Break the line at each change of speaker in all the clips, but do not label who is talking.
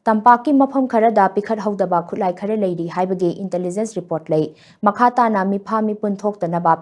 Tampaki mafam kharada pikhathodaba khutlai khare leiri haibagi intelligence report lei makhatana mipha mipun thoktanaba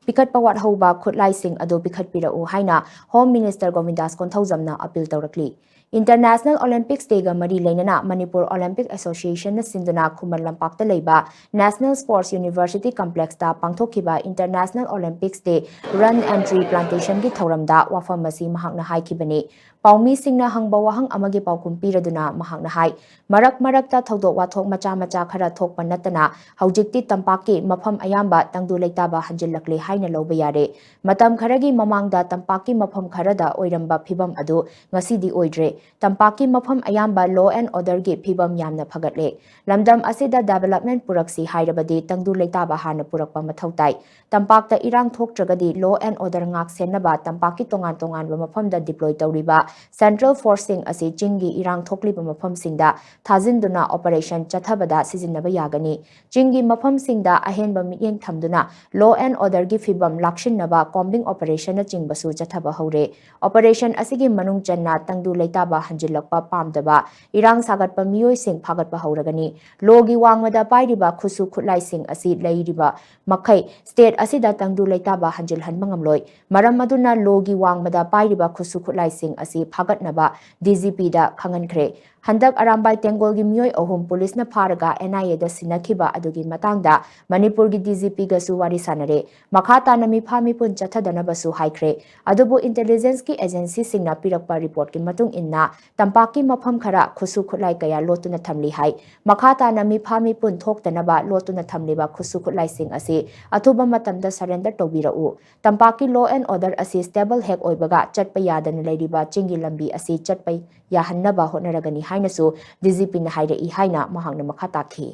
pikhatpawat hoba khutlai sing ado Pikhatpirak-U haina Home Minister Govindas Konthoujam na appeal tawrakli. International Olympics Day ga mari leinana Manipur Olympic Association na sinduna Khuman Lampakta leiba National Sports University Complex ta pangthokhiba International Olympics Day Run and Tree Plantation gi thoramda wafam masi mahakna haikibani. Paumi singna hangba wahang amagi paukum piraduna mahakna hai marak thodok wathok macha khara thokpa natana haujikti tampaki mafam ayamba tangdu leitaba hanjilakle haina loba yare matam kharagi mamangda tampaki mafam kharada oiramba phibam adu ngasidi oidre tampaki mafam ayamba law and order gi phibam yamna phagatle lamdam asida development puraksi hairabadi tangdu leitaba hana purakpa mathautai tampakta irang thoktragadi law and order ngak senaba tampaki tongan mafamda deploy tawriba Central Forcing asi Chingi irang thokliba mafam singda thajinduna operation chathabada sijinnaba yagani Chingi mafam singda ahenba miyeng thamduna law and order gi fibam lakshinnaba combing operation na chingbasu chathaba hore operation asigi manung channa tangdu leitaba hanjilakpa pamdaba irang sagatpa miyoi sing phagatpa hauragani logi wangmada pairiba khusu khutlai sing asi leiriba makhai state asida tangdu leitaba hanjil hanmangamloi maram maduna logi wangmada pairiba khusu khutlai sing asi phagatnaba DGP da khangankre handak arambai tengolgi miyoi ahum police na pharaga NIA da sinakhiba adugi matangda Manipur gi DGP ga su wari sanare makhata na mi phami pun chathadana basu haikre adubu intelligence ki agency singna pirakpa report ki matung inna tampaki mafam khara khusu khutlai kaya lotuna thamli hai makhata na mi phami pun thoktanaba lotuna thamliba khusu khutlai sing asi athuba matamda surrender tobira-U tampaki law and order asi stable hek oibaga chatpa yadana leiriba chingi lambi asi chatpa yahannaba hotnaragani hainasu DGP na haire I haina mahangna makhata khi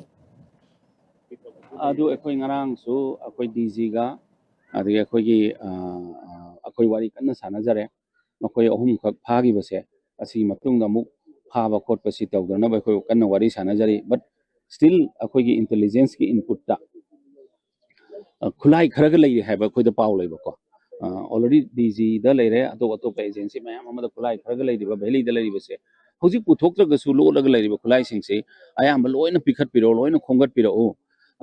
adu ekoi ngarang su ekoi DG ga adi ekoi gi ekoi wari kanna sanajare makoi ahum khak phagi base asi matung da muk phaba khot pasi tawdana ba ekoi kanna wari sanajari but still ekoi gi intelligence ki input ta khulai kharaga lei haiba khoi da paw lei ba ko already DG da leire atop agency mayam amada khulai kharaga lei diba valley da lei base hojik puthoktraga su lo laga lei ba khulai sing se ayamba loina pikhatpiro loina khongatpiro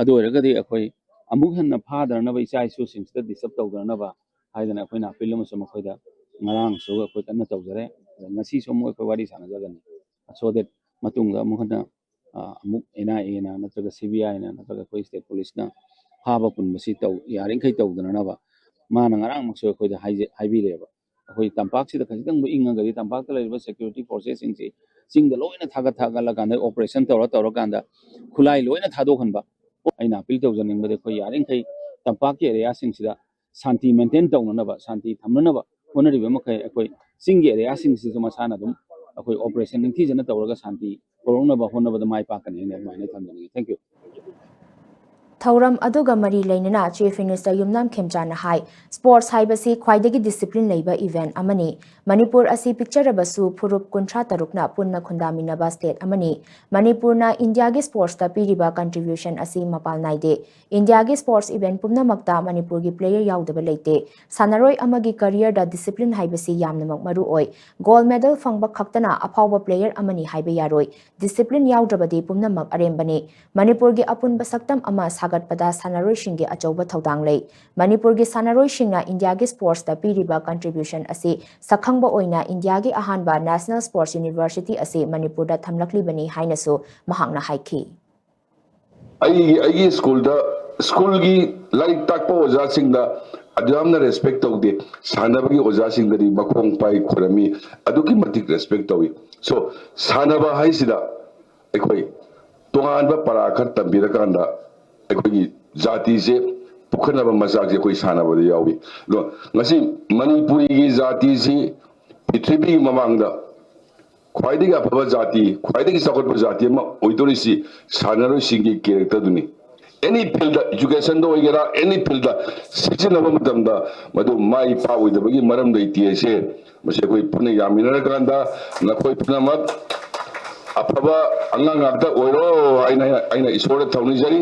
adu oragadi ekoi amuk hanna phadarna ba isai su singsta disturb tawdarna ba haidana ekoi na appeal ma sama khoida ngarang su ekoi kanna tawjare ngasi so mo ekoi wari sanajagani so that matunga amuk hanna amuk NIA na natraga CBI na natraga ekoi state police na phaba pun masi taw yaring khai tawdana ba mana ngarang mak so ekoi da haibireba ekoi tampak sida khajitang bu inga gari tampak ta laiba security forces singda loina thaga la kanda operation tawra kanda khulai loina thadokhanba aina appeal tawjaningba khoi yaring khai tampak ki area singda shanti maintain tawnanaba shanti thamnanaba honariba makai ekoi singi area singsi masana dum ekoi operation ningthi jana tawraga shanti koronaba honaba mai pakane ne mai thamjani thank you
Thauram aduga mari leinana Chief Minister Yumnam Khemchana hai sports haibasi khwaidagi discipline leiba event amani Manipur asi picture basu phurup kunthra tarukna punna khundaminaba state amani Manipur na India gi sports ta piriba contribution asi mapal naide India gi sports event pumna makta Manipur gi player yaudaba leite sanaroi amagi career da discipline haibasi yamnamak maru oi gold medal fangba khaktana afawba player amani haiba yaroi discipline yaudrabadi pumna mak arembani Manipur gi apun basaktam ama pada sanaroi shingi achauba thaudang lei Manipur gi sanaroi shingna India gi sports ta piriba contribution asi sakhangba oina India gi ahanba National Sports University asi Manipur da thamlakli bani hainasu mahakna haiki
ai school gi like takpo oja singda adamna respect tawde sanaba gi oja singda ri bakong pai khurami aduki matik respect tawi so sanaba haisida ekoi tonganba parakhat tambira ꯑꯩꯈꯣꯏꯒꯤ ꯖꯥꯇꯤꯁꯦ ꯄꯨꯈꯠꯅꯕ ꯃꯆꯥꯛꯁꯦ ꯑꯩꯈꯣꯏ ꯁꯥꯟꯅꯕꯗ ꯌꯥꯎꯏ ꯑꯗꯣ ꯉꯁꯤ ꯃꯅꯤꯄꯨꯔꯤꯒꯤ ꯖꯥꯇꯤꯁꯤ ꯄ꯭ꯔꯤꯊꯤꯕꯤꯒꯤ ꯃꯃꯥꯡꯗ ꯈ꯭ꯋꯥꯏꯗꯒꯤ ꯑꯐꯕ ꯖꯥꯇꯤ ꯈ꯭ꯋꯥꯏꯗꯒꯤ ꯆꯥꯎꯈꯠꯄ ꯖꯥꯇꯤ ꯑꯃ ꯑꯣꯏꯗꯣꯔꯤꯁꯤ ꯁꯥꯟꯅꯔꯣꯏꯁꯤꯡꯒꯤ ꯀꯦꯔꯦꯛꯇꯔꯗꯨꯅꯤ ꯑꯦꯅꯤ ꯐꯤꯜꯗ ꯏꯖꯨꯀꯦꯁꯟꯗ ꯑꯣꯏꯒꯦꯔꯥ ꯑꯦꯅꯤ ꯐꯤꯜꯗ ꯁꯤꯖꯤꯟꯅꯕ ꯃꯇꯝꯗ ꯃꯗꯨ ꯃꯥꯏ ꯄꯥꯛꯑꯣꯏꯗꯕꯒꯤ ꯃꯔꯝ ꯂꯩꯇꯦꯁꯦ ꯃꯁꯤ ꯑꯩꯈꯣꯏ ꯄꯨꯟꯅ ꯌꯥꯃꯤꯟꯅꯔꯀꯥꯟꯗ ꯅꯈꯣꯏ ꯄꯨꯝꯅꯃꯛ ꯑꯐꯕ ꯑꯉꯥꯡ ꯉꯥꯛꯇ ꯑꯣꯏꯔꯣ ꯑꯩꯅ ꯏꯁꯣꯔꯗ ꯊꯧꯅꯤꯖꯔꯤ